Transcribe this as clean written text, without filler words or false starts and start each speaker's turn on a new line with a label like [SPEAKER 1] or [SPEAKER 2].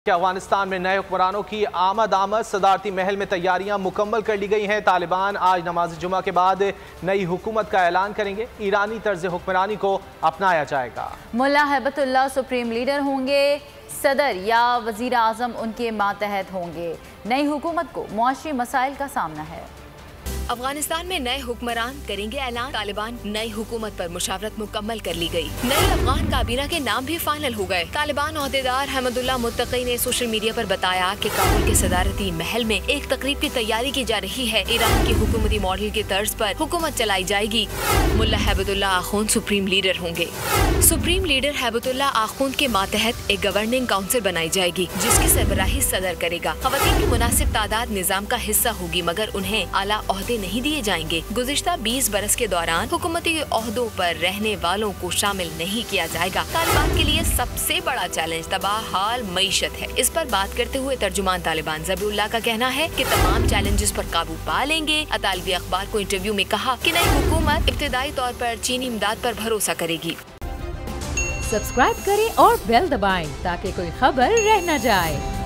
[SPEAKER 1] कि अफगानिस्तान में नए हुक्मरानों की आमद सदारती महल में तैयारियां मुकम्मल कर ली गई हैं। तालिबान आज नमाज जुमा के बाद नई हुकूमत का ऐलान करेंगे। ईरानी तर्ज हुक्मरानी को अपनाया जाएगा।
[SPEAKER 2] मुल्ला हैबतुल्लाह सुप्रीम लीडर होंगे। सदर या वजीर आजम उनके मातहत होंगे। नई हुकूमत को मुआशी मसाइल का सामना है।
[SPEAKER 3] अफगानिस्तान में नए हुक्मरान करेंगे ऐलान। तालिबान नई हुकूमत पर मुशावरत मुकम्मल कर ली गई। नई अफगान काबीना के नाम भी फाइनल हो गए। तालिबान ओहदेदार अहमदुल्लाह मुत्तकी ने सोशल मीडिया पर बताया कि काबुल के सदारती महल में एक तकरीब की तैयारी की जा रही है। ईरान की हुकूमती मॉडल की तर्ज पर हुकूमत चलाई जाएगी। मुल्ला हैबतुल्लाह आखुंद सुप्रीम लीडर होंगे। सुप्रीम लीडर हैबतुल्लाह आखुंद के मातहत एक गवर्निंग काउंसिल बनाई जाएगी, जिसकी सरबराही सदर करेगा। खवातीन की मुनासिब तादाद निजाम का हिस्सा होगी, मगर उन्हें आला ओहदे नहीं दिए जाएंगे। गुज़िश्ता 20 बरस के दौरान हुकूमती ओहदों पर रहने वालों को शामिल नहीं किया जाएगा। तालिबान के लिए सबसे बड़ा चैलेंज तबाह हाल मईशत है। इस पर बात करते हुए तर्जुमान तालिबान ज़बीउल्लाह का कहना है कि तमाम चैलेंजेस पर काबू पा लेंगे। अतालवी अखबार को इंटरव्यू में कहा कि नई हुकूमत इब्तिदाई तौर पर चीनी इमदाद पर भरोसा करेगी।
[SPEAKER 4] सब्सक्राइब करें और बेल दबाएं ताकि कोई खबर रह न जाए।